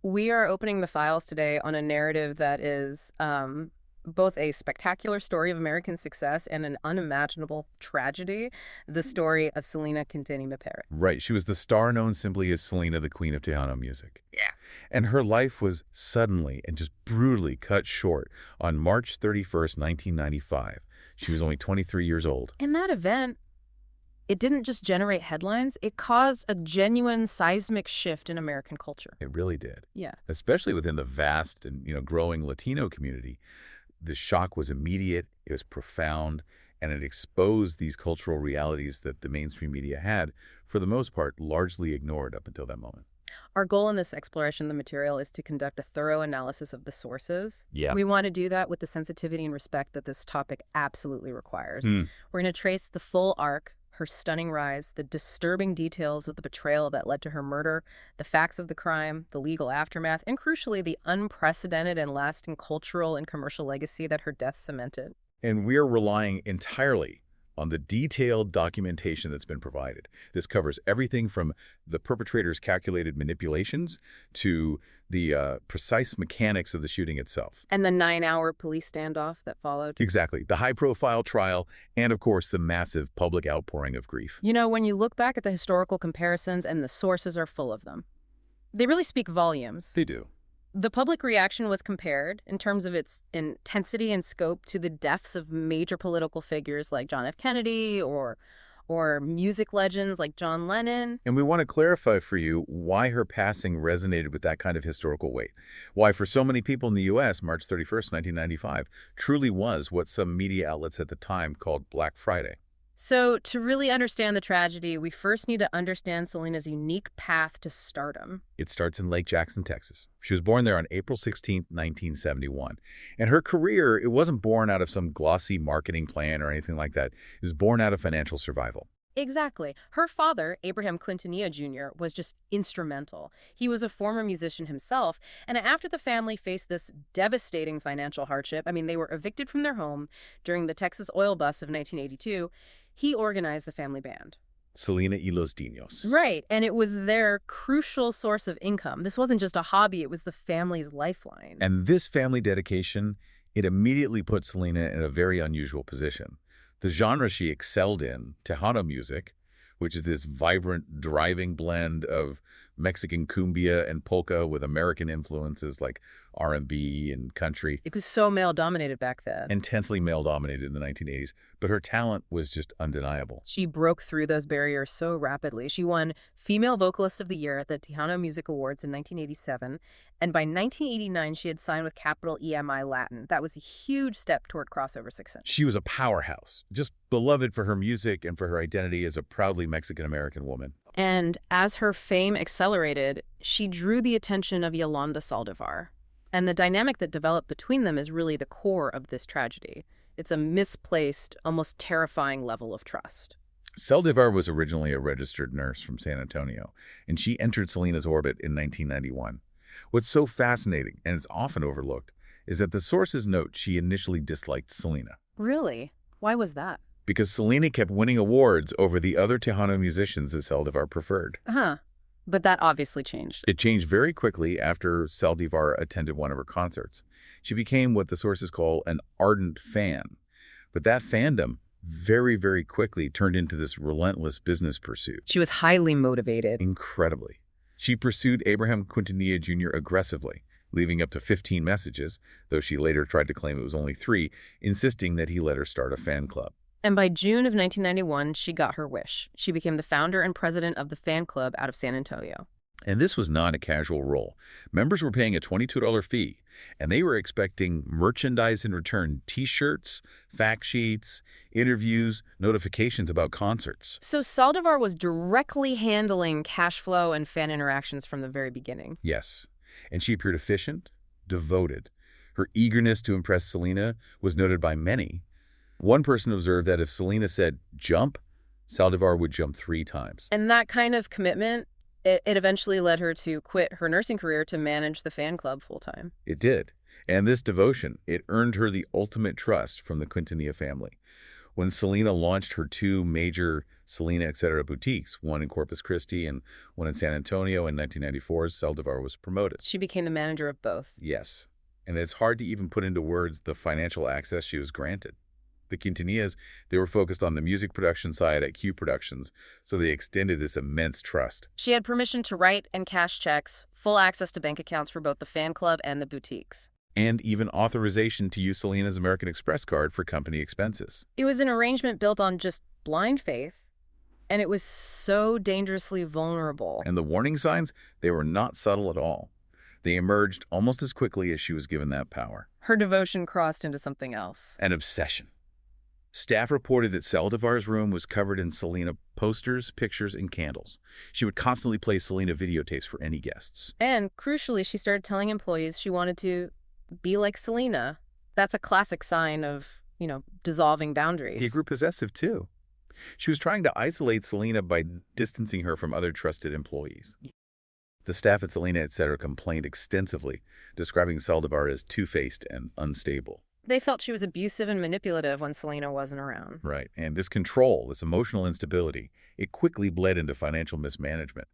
We are opening the files today on a narrative that is both a spectacular story of American success and an unimaginable tragedy, the story of Selena Quintanilla. Right. She was the star known simply as Selena, the Queen of Tejano music. Yeah. And her life was suddenly and just brutally cut short on March 31st, 1995. She was only 23 years old. And that event, it didn't just generate headlines, it caused a genuine seismic shift in American culture. It really did. Yeah. Especially within the vast and, growing Latino community. The shock was immediate, it was profound, and it exposed these cultural realities that the mainstream media had, for the most part, largely ignored up until that moment. Our goal in this exploration of the material is to conduct a thorough analysis of the sources. Yeah. We want to do that with the sensitivity and respect that this topic absolutely requires. Hmm. We're going to trace the full arc, her stunning rise, the disturbing details of the betrayal that led to her murder, the facts of the crime, the legal aftermath, and crucially, the unprecedented and lasting cultural and commercial legacy that her death cemented. And we're relying entirely on the detailed documentation that's been provided. This covers everything from the perpetrator's calculated manipulations to the precise mechanics of the shooting itself. And the 9-hour police standoff that followed. Exactly. The high-profile trial and, of course, the massive public outpouring of grief. You know, when you look back at the historical comparisons, and the sources are full of them, they really speak volumes. They do. The public reaction was compared, in terms of its intensity and scope, to the deaths of major political figures like John F. Kennedy or music legends like John Lennon. And we want to clarify for you why her passing resonated with that kind of historical weight. Why, for so many people in the U.S., March 31st, 1995, truly was what some media outlets at the time called Black Friday. So, to really understand the tragedy, we first need to understand Selena's unique path to stardom. It starts in Lake Jackson, Texas. She was born there on April 16, 1971. And her career, it wasn't born out of some glossy marketing plan or anything like that. It was born out of financial survival. Exactly. Her father, Abraham Quintanilla Jr., was just instrumental. He was a former musician himself, and after the family faced this devastating financial hardship, they were evicted from their home during the Texas oil bust of 1982, he organized the family band. Selena y los Dinos. Right, and it was their crucial source of income. This wasn't just a hobby, it was the family's lifeline. And this family dedication, it immediately put Selena in a very unusual position. The genre she excelled in, Tejano music, which is this vibrant, driving blend of Mexican cumbia and polka with American influences like R&B and country. It was so male-dominated back then. Intensely male-dominated in the 1980s, but her talent was just undeniable. She broke through those barriers so rapidly. She won Female Vocalist of the Year at the Tejano Music Awards in 1987, and by 1989 she had signed with Capital EMI Latin. That was a huge step toward crossover success. She was a powerhouse, just beloved for her music and for her identity as a proudly Mexican-American woman. And as her fame accelerated, she drew the attention of Yolanda Saldivar. And the dynamic that developed between them is really the core of this tragedy. It's a misplaced, almost terrifying level of trust. Saldivar was originally a registered nurse from San Antonio, and she entered Selena's orbit in 1991. What's so fascinating, and it's often overlooked, is that the sources note she initially disliked Selena. Really? Why was that? Because Selena kept winning awards over the other Tejano musicians that Saldivar preferred. Huh. But that obviously changed. It changed very quickly after Saldivar attended one of her concerts. She became what the sources call an ardent fan. But that fandom very, very quickly turned into this relentless business pursuit. She was highly motivated. Incredibly. She pursued Abraham Quintanilla Jr. aggressively, leaving up to 15 messages, though she later tried to claim it was only 3, insisting that he let her start a fan club. And by June of 1991, she got her wish. She became the founder and president of the fan club out of San Antonio. And this was not a casual role. Members were paying a $22 fee, and they were expecting merchandise in return: T-shirts, fact sheets, interviews, notifications about concerts. So Saldivar was directly handling cash flow and fan interactions from the very beginning. Yes, and she appeared efficient, devoted. Her eagerness to impress Selena was noted by many. One person observed that if Selena said, "jump," Saldivar would jump 3 times. And that kind of commitment, it eventually led her to quit her nursing career to manage the fan club full-time. It did. And this devotion, it earned her the ultimate trust from the Quintanilla family. When Selena launched her two major Selena Etc. boutiques, one in Corpus Christi and one in San Antonio in 1994, Saldivar was promoted. She became the manager of both. Yes, and it's hard to even put into words the financial access she was granted. The Quintanillas, they were focused on the music production side at Q Productions, so they extended this immense trust. She had permission to write and cash checks, full access to bank accounts for both the fan club and the boutiques. And even authorization to use Selena's American Express card for company expenses. It was an arrangement built on just blind faith, and it was so dangerously vulnerable. And the warning signs, they were not subtle at all. They emerged almost as quickly as she was given that power. Her devotion crossed into something else. An obsession. Staff reported that Saldivar's room was covered in Selena posters, pictures, and candles. She would constantly play Selena videotapes for any guests. And crucially, she started telling employees she wanted to be like Selena. That's a classic sign of, dissolving boundaries. He grew possessive, too. She was trying to isolate Selena by distancing her from other trusted employees. The staff at Selena Etc. complained extensively, describing Saldivar as two-faced and unstable. They felt she was abusive and manipulative when Selena wasn't around. Right, and this control, this emotional instability, it quickly bled into financial mismanagement.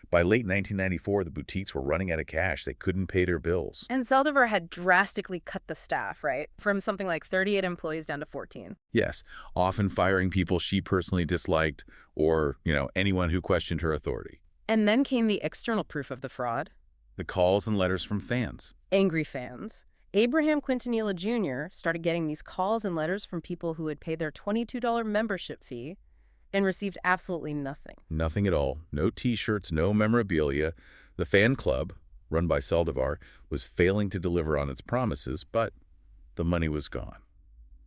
By late 1994, the boutiques were running out of cash. They couldn't pay their bills. And Saldivar had drastically cut the staff, right? From something like 38 employees down to 14. Yes, often firing people she personally disliked or, anyone who questioned her authority. And then came the external proof of the fraud. The calls and letters from fans. Angry fans. Abraham Quintanilla Jr. started getting these calls and letters from people who had paid their $22 membership fee and received absolutely nothing. Nothing at all. No T-shirts, no memorabilia. The fan club, run by Saldivar, was failing to deliver on its promises, but the money was gone.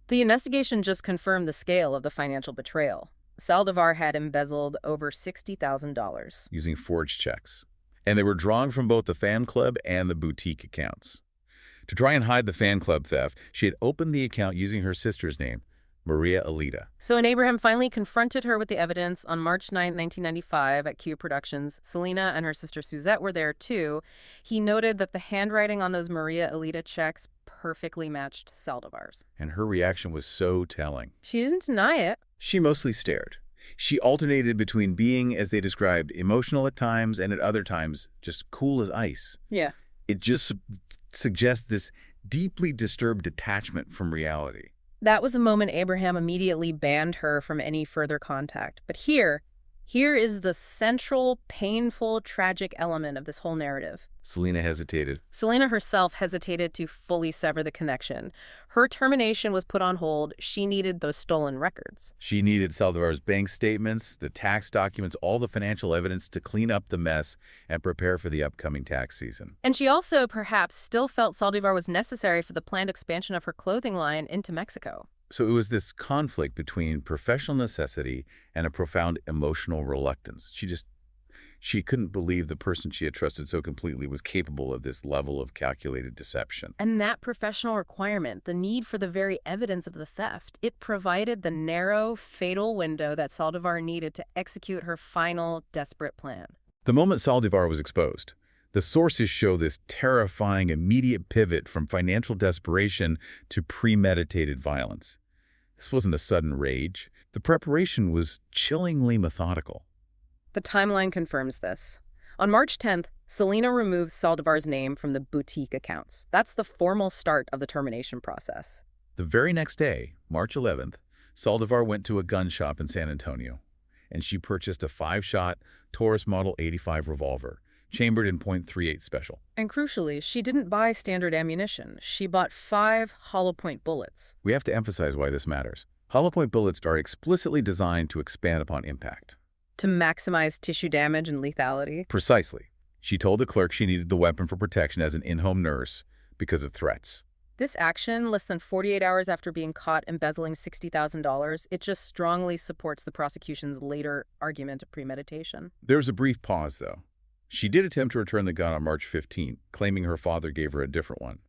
The investigation just confirmed the scale of the financial betrayal. Saldivar had embezzled over $60,000. Using forged checks. And they were drawn from both the fan club and the boutique accounts. To try and hide the fan club theft, she had opened the account using her sister's name, Maria Alita. So when Abraham finally confronted her with the evidence on March 9, 1995 at Q Productions, Selena and her sister Suzette were there too. He noted that the handwriting on those Maria Alita checks perfectly matched Saldivar's. And her reaction was so telling. She didn't deny it. She mostly stared. She alternated between being, as they described, emotional at times and at other times just cool as ice. Yeah. It just suggests this deeply disturbed detachment from reality. That was the moment Abraham immediately banned her from any further contact. But here is the central, painful, tragic element of this whole narrative. Selena hesitated. Selena herself hesitated to fully sever the connection. Her termination was put on hold. She needed those stolen records. She needed Saldivar's bank statements, the tax documents, all the financial evidence to clean up the mess and prepare for the upcoming tax season. And she also, perhaps, still felt Saldivar was necessary for the planned expansion of her clothing line into Mexico. So it was this conflict between professional necessity and a profound emotional reluctance. She couldn't believe the person she had trusted so completely was capable of this level of calculated deception. And that professional requirement, the need for the very evidence of the theft, it provided the narrow, fatal window that Saldivar needed to execute her final, desperate plan. The moment Saldivar was exposed, the sources show this terrifying immediate pivot from financial desperation to premeditated violence. This wasn't a sudden rage. The preparation was chillingly methodical. The timeline confirms this. On March 10th, Selena removes Saldivar's name from the boutique accounts. That's the formal start of the termination process. The very next day, March 11th, Saldivar went to a gun shop in San Antonio, and she purchased a 5-shot Taurus Model 85 revolver, chambered in .38 special. And crucially, she didn't buy standard ammunition. She bought 5 hollow point bullets. We have to emphasize why this matters. Hollow point bullets are explicitly designed to expand upon impact. To maximize tissue damage and lethality? Precisely. She told the clerk she needed the weapon for protection as an in-home nurse because of threats. This action, less than 48 hours after being caught embezzling $60,000, it just strongly supports the prosecution's later argument of premeditation. There's a brief pause, though. She did attempt to return the gun on March 15th, claiming her father gave her a different one.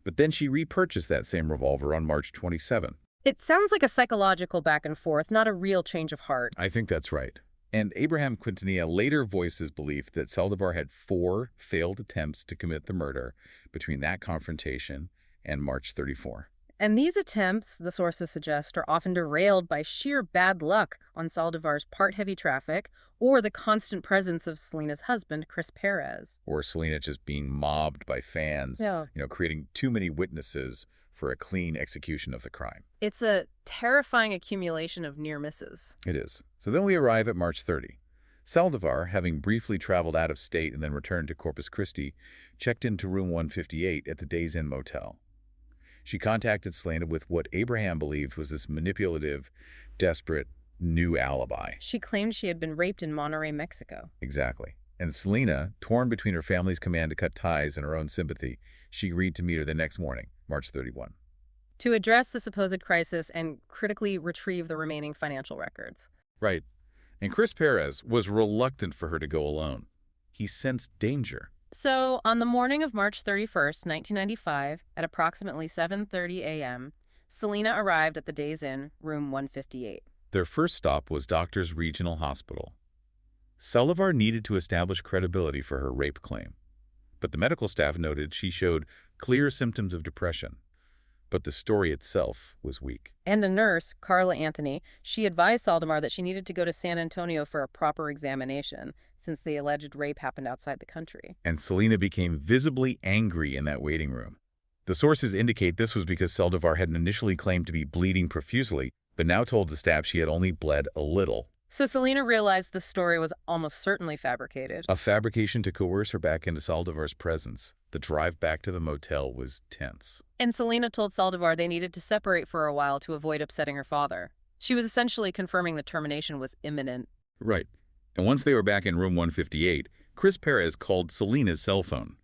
But then she repurchased that same revolver on March 27th. It sounds like a psychological back and forth, not a real change of heart. I think that's right. And Abraham Quintanilla later voiced his belief that Saldivar had 4 failed attempts to commit the murder between that confrontation and March 34. And these attempts, the sources suggest, are often derailed by sheer bad luck on Saldivar's part, heavy traffic, or the constant presence of Selena's husband, Chris Perez. Or Selena just being mobbed by fans, Yeah. creating too many witnesses for a clean execution of the crime. It's a terrifying accumulation of near misses. It is. So then we arrive at March 30. Saldivar, having briefly traveled out of state and then returned to Corpus Christi, checked into room 158 at the Days Inn Motel. She contacted Selena with what Abraham believed was this manipulative, desperate, new alibi. She claimed she had been raped in Monterrey, Mexico. Exactly. And Selena, torn between her family's command to cut ties and her own sympathy, she agreed to meet her the next morning, March 31. To address the supposed crisis and critically retrieve the remaining financial records. Right. And Chris Perez was reluctant for her to go alone. He sensed danger. So, on the morning of March 31st, 1995, at approximately 7:30 a.m., Selena arrived at the Days Inn, room 158. Their first stop was Doctors Regional Hospital. Saldivar needed to establish credibility for her rape claim, but the medical staff noted she showed clear symptoms of depression. But the story itself was weak. And a nurse, Carla Anthony, she advised Saldivar that she needed to go to San Antonio for a proper examination, since the alleged rape happened outside the country. And Selena became visibly angry in that waiting room. The sources indicate this was because Saldivar had initially claimed to be bleeding profusely, but now told the staff she had only bled a little. So Selena realized the story was almost certainly fabricated. A fabrication to coerce her back into Saldivar's presence. The drive back to the motel was tense. And Selena told Saldivar they needed to separate for a while to avoid upsetting her father. She was essentially confirming the termination was imminent. Right. And once they were back in room 158, Chris Perez called Selena's cell phone,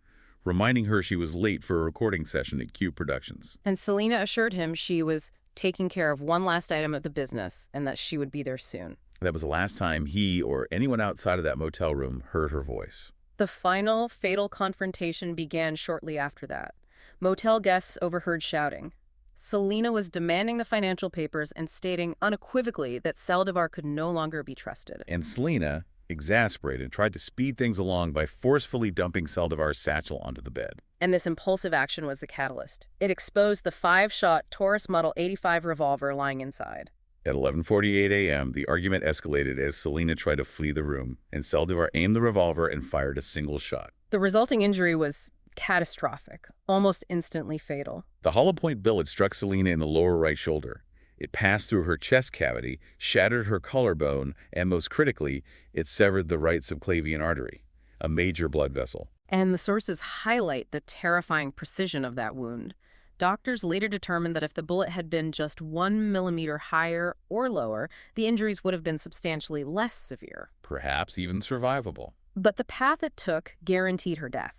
reminding her she was late for a recording session at Q Productions. And Selena assured him she was taking care of one last item of the business and that she would be there soon. That was the last time he or anyone outside of that motel room heard her voice. The final, fatal confrontation began shortly after that. Motel guests overheard shouting. Selena was demanding the financial papers and stating unequivocally that Saldivar could no longer be trusted. And Selena, exasperated, tried to speed things along by forcefully dumping Saldivar's satchel onto the bed. And this impulsive action was the catalyst. It exposed the 5-shot Taurus Model 85 revolver lying inside. At 11:48 a.m., the argument escalated as Selena tried to flee the room, and Saldivar aimed the revolver and fired a single shot. The resulting injury was catastrophic, almost instantly fatal. The hollow point bullet struck Selena in the lower right shoulder. It passed through her chest cavity, shattered her collarbone, and most critically, it severed the right subclavian artery, a major blood vessel. And the sources highlight the terrifying precision of that wound. Doctors later determined that if the bullet had been just 1 millimeter higher or lower, the injuries would have been substantially less severe. Perhaps even survivable. But the path it took guaranteed her death.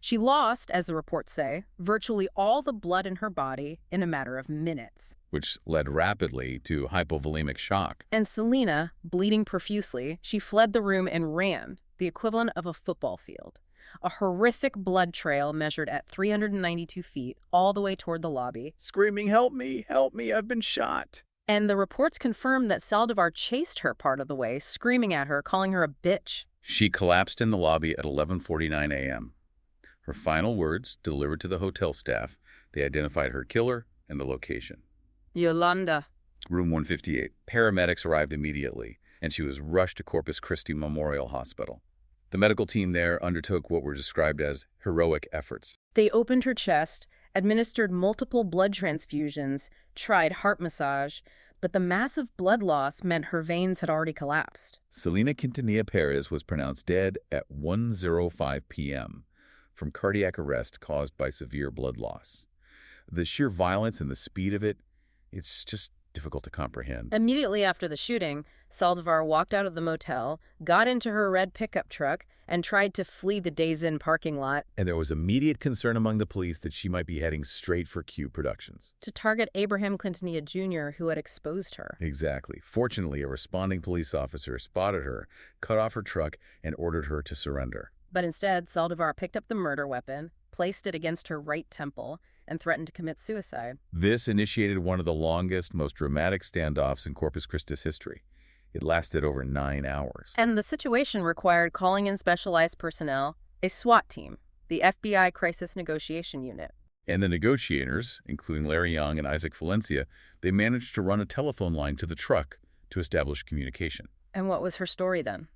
She lost, as the reports say, virtually all the blood in her body in a matter of minutes. Which led rapidly to hypovolemic shock. And Selena, bleeding profusely, she fled the room and ran, the equivalent of a football field. A horrific blood trail measured at 392 feet all the way toward the lobby. Screaming, help me, I've been shot. And the reports confirmed that Saldivar chased her part of the way, screaming at her, calling her a bitch. She collapsed in the lobby at 11:49 a.m. Her final words, delivered to the hotel staff, they identified her killer and the location. Yolanda. Room 158. Paramedics arrived immediately, and she was rushed to Corpus Christi Memorial Hospital. The medical team there undertook what were described as heroic efforts. They opened her chest, administered multiple blood transfusions, tried heart massage, but the massive blood loss meant her veins had already collapsed. Selena Quintanilla Perez was pronounced dead at 1:05 p.m. from cardiac arrest caused by severe blood loss. The sheer violence and the speed of it, it's just difficult to comprehend. Immediately after the shooting, Saldivar walked out of the motel, got into her red pickup truck, and tried to flee the Days Inn parking lot. And there was immediate concern among the police that she might be heading straight for Q Productions. To target Abraham Quintanilla Jr., who had exposed her. Exactly. Fortunately, a responding police officer spotted her, cut off her truck, and ordered her to surrender. But instead, Saldivar picked up the murder weapon, placed it against her right temple, and threatened to commit suicide. This initiated one of the longest, most dramatic standoffs in Corpus Christi's history. It lasted over 9 hours. And the situation required calling in specialized personnel, a SWAT team, the FBI Crisis Negotiation Unit. And the negotiators, including Larry Young and Isaac Valencia, they managed to run a telephone line to the truck to establish communication. And what was her story then?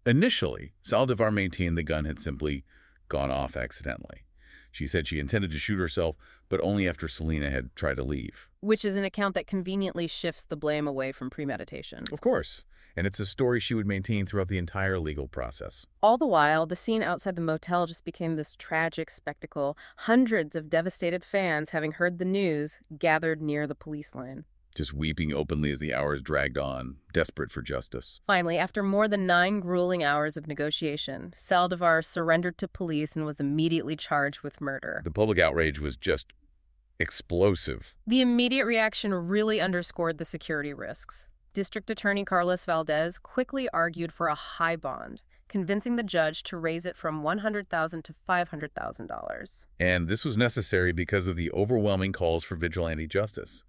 Initially, Saldivar maintained the gun had simply gone off accidentally. She said she intended to shoot herself, but only after Selena had tried to leave. Which is an account that conveniently shifts the blame away from premeditation. Of course. And it's a story she would maintain throughout the entire legal process. All the while, the scene outside the motel just became this tragic spectacle. Hundreds of devastated fans, having heard the news, gathered near the police line. Just weeping openly as the hours dragged on, desperate for justice. Finally, after more than 9 grueling hours of negotiation, Saldivar surrendered to police and was immediately charged with murder. The public outrage was just explosive. The immediate reaction really underscored the security risks. District Attorney Carlos Valdez quickly argued for a high bond, convincing the judge to raise it from $100,000 to $500,000. And this was necessary because of the overwhelming calls for vigilante justice.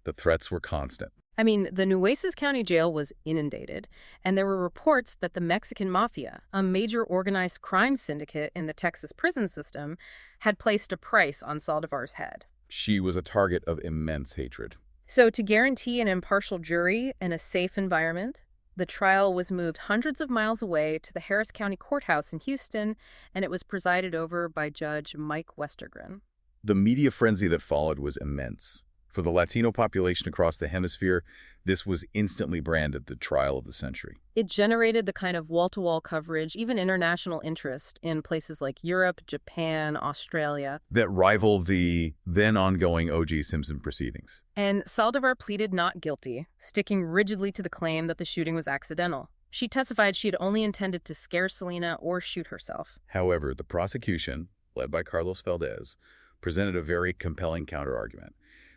The threats were constant. I mean, the Nueces County Jail was inundated, and there were reports that the Mexican Mafia, a major organized crime syndicate in the Texas prison system, had placed a price on Saldivar's head. She was a target of immense hatred. So to guarantee an impartial jury and a safe environment, the trial was moved hundreds of miles away to the Harris County Courthouse in Houston, and it was presided over by Judge Mike Westergren. The media frenzy that followed was immense. For the Latino population across the hemisphere, this was instantly branded the trial of the century. It generated the kind of wall-to-wall coverage, even international interest, in places like Europe, Japan, Australia. That rivaled the then-ongoing O.J. Simpson proceedings. And Saldivar pleaded not guilty, sticking rigidly to the claim that the shooting was accidental. She testified she had only intended to scare Selena or shoot herself. However, the prosecution, led by Carlos Valdez, presented a very compelling counterargument.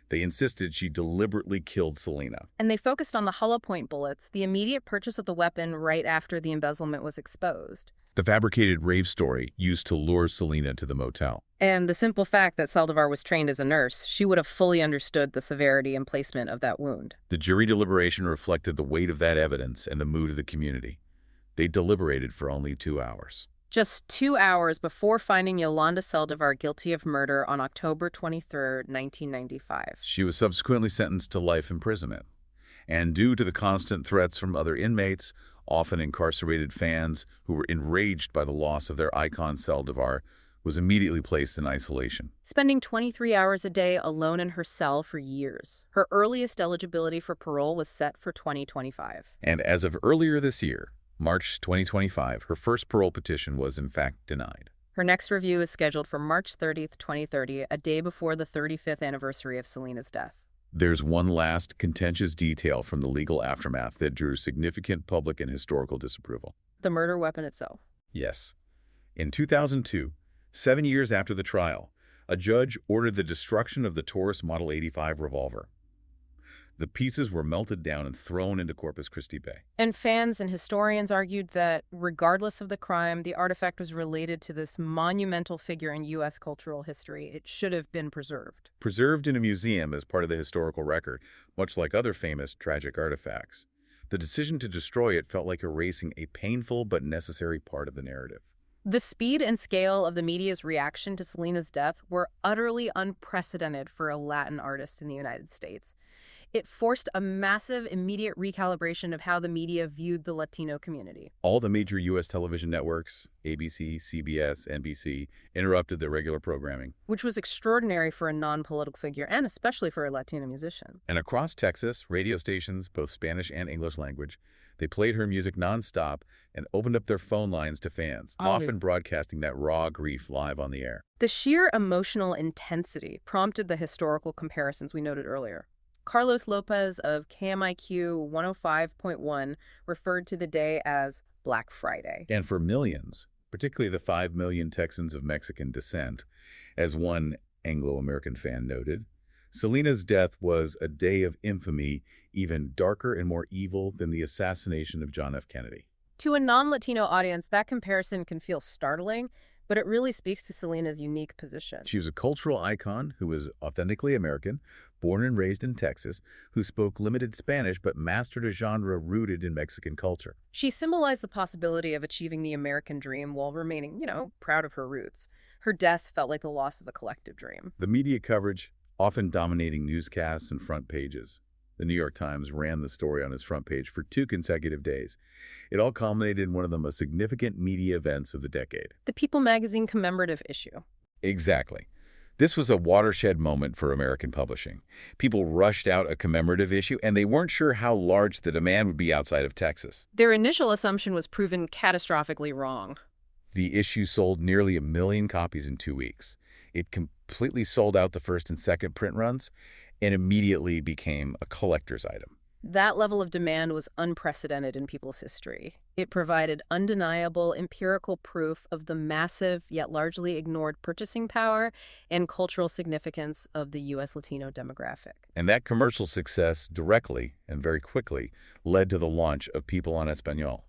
They insisted she deliberately killed Selena. And they focused on the hollow point bullets, the immediate purchase of the weapon right after the embezzlement was exposed. The fabricated rave story used to lure Selena to the motel. And the simple fact that Saldivar was trained as a nurse, she would have fully understood the severity and placement of that wound. The jury deliberation reflected the weight of that evidence and the mood of the community. They deliberated for only 2 hours. Just 2 hours before finding Yolanda Saldivar guilty of murder on October 23, 1995. She was subsequently sentenced to life imprisonment. And due to the constant threats from other inmates, often incarcerated fans who were enraged by the loss of their icon Saldivar, was immediately placed in isolation. Spending 23 hours a day alone in her cell for years. Her earliest eligibility for parole was set for 2025. And as of earlier this year, March 2025, her first parole petition was in fact denied. Her next review is scheduled for March 30th, 2030, a day before the 35th anniversary of Selena's death. There's one last contentious detail from the legal aftermath that drew significant public and historical disapproval. The murder weapon itself. Yes. In 2002, 7 years after the trial, a judge ordered the destruction of the Taurus Model 85 revolver. The pieces were melted down and thrown into Corpus Christi Bay. And fans and historians argued that, regardless of the crime, the artifact was related to this monumental figure in U.S. cultural history. It should have been preserved. Preserved in a museum as part of the historical record, much like other famous tragic artifacts. The decision to destroy it felt like erasing a painful but necessary part of the narrative. The speed and scale of the media's reaction to Selena's death were utterly unprecedented for a Latin artist in the United States. It forced a massive, immediate recalibration of how the media viewed the Latino community. All the major U.S. television networks, ABC, CBS, NBC, interrupted their regular programming. Which was extraordinary for a non-political figure, and especially for a Latino musician. And across Texas, radio stations, both Spanish and English language, they played her music nonstop and opened up their phone lines to fans, often broadcasting that raw grief live on the air. The sheer emotional intensity prompted the historical comparisons we noted earlier. Carlos Lopez of KMIQ 105.1 referred to the day as Black Friday. And for millions, particularly the 5 million Texans of Mexican descent, as one Anglo-American fan noted, Selena's death was a day of infamy even darker and more evil than the assassination of John F. Kennedy. To a non-Latino audience, that comparison can feel startling, but it really speaks to Selena's unique position. She was a cultural icon who was authentically American, born and raised in Texas, who spoke limited Spanish but mastered a genre rooted in Mexican culture. She symbolized the possibility of achieving the American dream while remaining, proud of her roots. Her death felt like the loss of a collective dream. The media coverage, often dominating newscasts and front pages. The New York Times ran the story on its front page for 2 consecutive days. It all culminated in one of the most significant media events of the decade. The People magazine commemorative issue. Exactly. This was a watershed moment for American publishing. People rushed out a commemorative issue, and they weren't sure how large the demand would be outside of Texas. Their initial assumption was proven catastrophically wrong. The issue sold nearly 1 million copies in 2 weeks. It completely sold out the first and second print runs, and immediately became a collector's item. That level of demand was unprecedented in people's history. It provided undeniable empirical proof of the massive yet largely ignored purchasing power and cultural significance of the U.S. Latino demographic. And that commercial success directly and very quickly led to the launch of People en Español.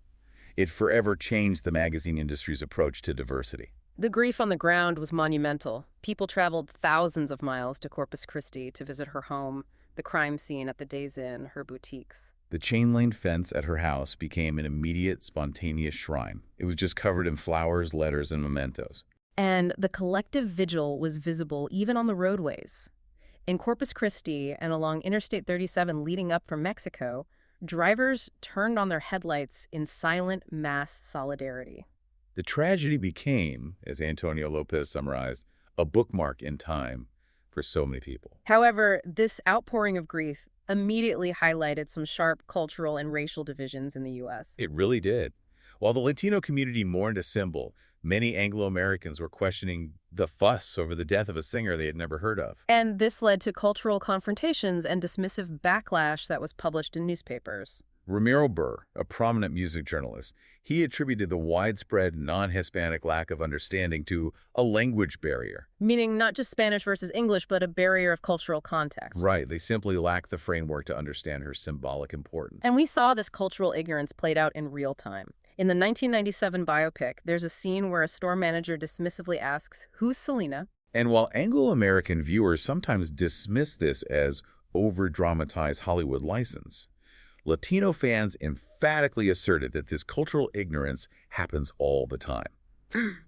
It forever changed the magazine industry's approach to diversity. The grief on the ground was monumental. People traveled thousands of miles to Corpus Christi to visit her home, the crime scene at the Days Inn, her boutiques. The chain-link fence at her house became an immediate, spontaneous shrine. It was just covered in flowers, letters, and mementos. And the collective vigil was visible even on the roadways. In Corpus Christi and along Interstate 37 leading up from Mexico, drivers turned on their headlights in silent mass solidarity. The tragedy became, as Antonio Lopez summarized, a bookmark in time for so many people. However, this outpouring of grief immediately highlighted some sharp cultural and racial divisions in the U.S. It really did. While the Latino community mourned a symbol, many Anglo-Americans were questioning the fuss over the death of a singer they had never heard of. And this led to cultural confrontations and dismissive backlash that was published in newspapers. Ramiro Burr, a prominent music journalist, he attributed the widespread non-Hispanic lack of understanding to a language barrier. Meaning not just Spanish versus English, but a barrier of cultural context. Right, they simply lacked the framework to understand her symbolic importance. And we saw this cultural ignorance played out in real time. In the 1997 biopic, there's a scene where a store manager dismissively asks, "Who's Selena?" And while Anglo-American viewers sometimes dismiss this as over-dramatized Hollywood license, Latino fans emphatically asserted that this cultural ignorance happens all the time.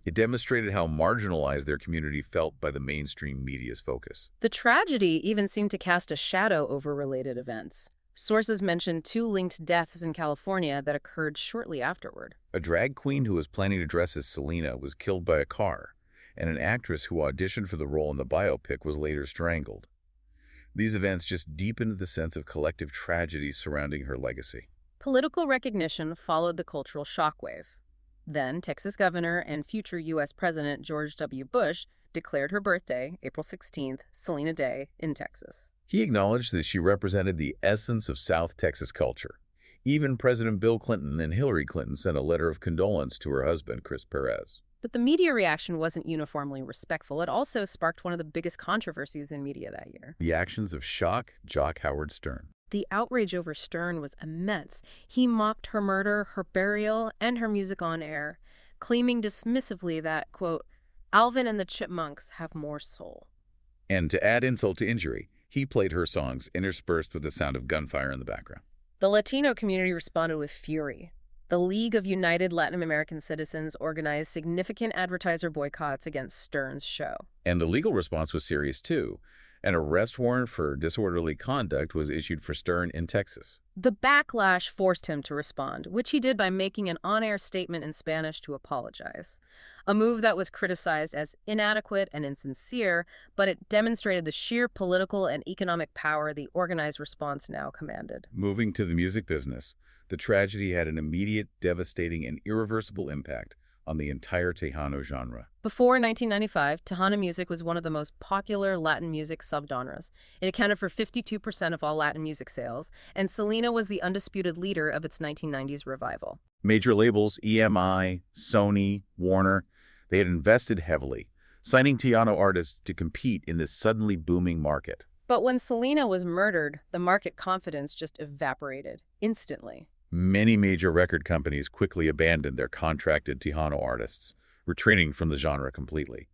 It demonstrated how marginalized their community felt by the mainstream media's focus. The tragedy even seemed to cast a shadow over related events. Sources mentioned 2 linked deaths in California that occurred shortly afterward. A drag queen who was planning to dress as Selena was killed by a car, and an actress who auditioned for the role in the biopic was later strangled. These events just deepened the sense of collective tragedy surrounding her legacy. Political recognition followed the cultural shockwave. Then, Texas Governor and future U.S. President George W. Bush declared her birthday, April 16th, Selena Day, in Texas. He acknowledged that she represented the essence of South Texas culture. Even President Bill Clinton and Hillary Clinton sent a letter of condolence to her husband, Chris Perez. But the media reaction wasn't uniformly respectful. It also sparked one of the biggest controversies in media that year. The actions of shock jock Howard Stern. The outrage over Stern was immense. He mocked her murder, her burial, and her music on air, claiming dismissively that, quote, "Alvin and the Chipmunks have more soul." And to add insult to injury, he played her songs interspersed with the sound of gunfire in the background. The Latino community responded with fury. The League of United Latin American Citizens organized significant advertiser boycotts against Stern's show. And the legal response was serious, too. An arrest warrant for disorderly conduct was issued for Stern in Texas. The backlash forced him to respond, which he did by making an on-air statement in Spanish to apologize. A move that was criticized as inadequate and insincere, but it demonstrated the sheer political and economic power the organized response now commanded. Moving to the music business, the tragedy had an immediate, devastating, and irreversible impact on the entire Tejano genre. Before 1995, Tejano music was one of the most popular Latin music subgenres. It accounted for 52% of all Latin music sales, and Selena was the undisputed leader of its 1990s revival. Major labels, EMI, Sony, Warner, they had invested heavily, signing Tejano artists to compete in this suddenly booming market. But when Selena was murdered, the market confidence just evaporated instantly. Many major record companies quickly abandoned their contracted Tejano artists, retreating from the genre completely.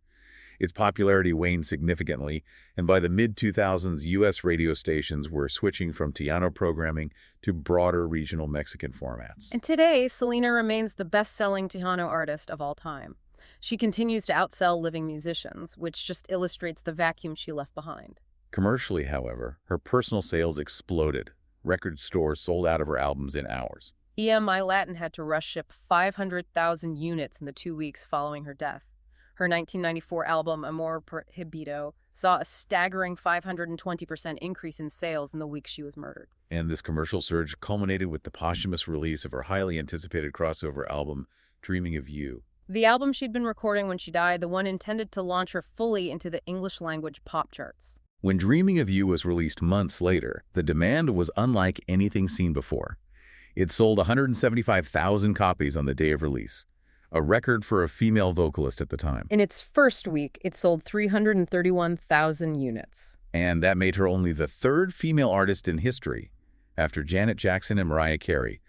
Its popularity waned significantly, and by the mid-2000s, U.S. radio stations were switching from Tejano programming to broader regional Mexican formats. And today, Selena remains the best-selling Tejano artist of all time. She continues to outsell living musicians, which just illustrates the vacuum she left behind. Commercially, however, her personal sales exploded. Record stores sold out of her albums in hours. EMI Latin had to rush ship 500,000 units in the 2 weeks following her death. Her 1994 album, Amor Prohibido, saw a staggering 520% increase in sales in the week she was murdered. And this commercial surge culminated with the posthumous release of her highly anticipated crossover album, Dreaming of You. The album she'd been recording when she died, the one intended to launch her fully into the English-language pop charts. When Dreaming of You was released months later, the demand was unlike anything seen before. It sold 175,000 copies on the day of release, a record for a female vocalist at the time. In its first week, it sold 331,000 units. And that made her only the third female artist in history, after Janet Jackson and Mariah Carey,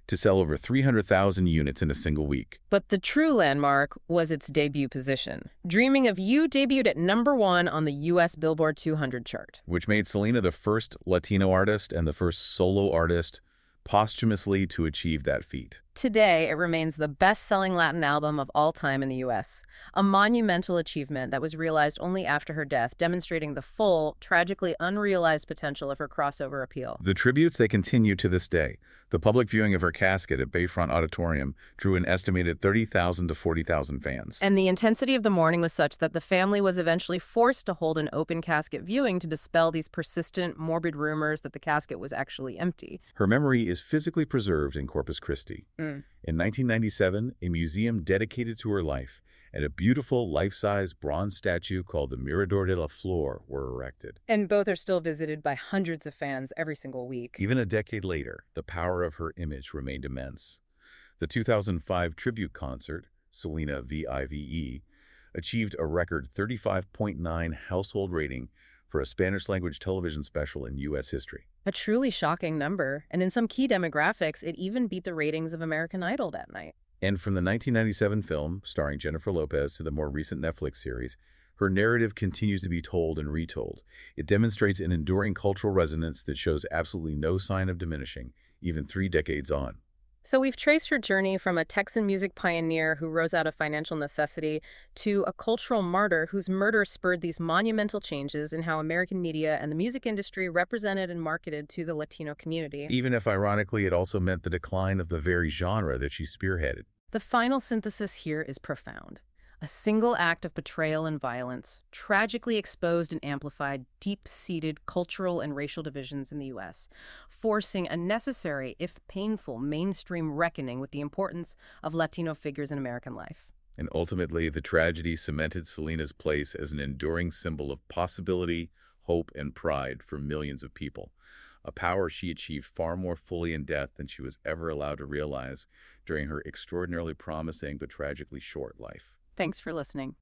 to sell over 300,000 units in a single week. But the true landmark was its debut position. Dreaming of You debuted at #1 on the U.S. Billboard 200 chart, Which made Selena the first Latino artist and the first solo artist posthumously to achieve that feat. Today, it remains the best-selling Latin album of all time in the U.S., a monumental achievement that was realized only after her death, demonstrating the full, tragically unrealized potential of her crossover appeal. The tributes, they continue to this day. The public viewing of her casket at Bayfront Auditorium drew an estimated 30,000 to 40,000 fans. And the intensity of the mourning was such that the family was eventually forced to hold an open casket viewing to dispel these persistent, morbid rumors that the casket was actually empty. Her memory is physically preserved in Corpus Christi. In 1997, a museum dedicated to her life and a beautiful life-size bronze statue called the Mirador de la Flor were erected. And both are still visited by hundreds of fans every single week. Even a decade later, the power of her image remained immense. The 2005 tribute concert, Selena VIVE, achieved a record 35.9 household rating for a Spanish-language television special in U.S. history. A truly shocking number, and in some key demographics, it even beat the ratings of American Idol that night. And from the 1997 film, starring Jennifer Lopez, to the more recent Netflix series, her narrative continues to be told and retold. It demonstrates an enduring cultural resonance that shows absolutely no sign of diminishing, even 3 decades on. So we've traced her journey from a Texan music pioneer who rose out of financial necessity to a cultural martyr whose murder spurred these monumental changes in how American media and the music industry represented and marketed to the Latino community. Even if, ironically, it also meant the decline of the very genre that she spearheaded. The final synthesis here is profound. A single act of betrayal and violence, tragically exposed and amplified deep-seated cultural and racial divisions in the U.S., forcing a necessary, if painful, mainstream reckoning with the importance of Latino figures in American life. And ultimately, the tragedy cemented Selena's place as an enduring symbol of possibility, hope, and pride for millions of people, a power she achieved far more fully in death than she was ever allowed to realize during her extraordinarily promising but tragically short life. Thanks for listening.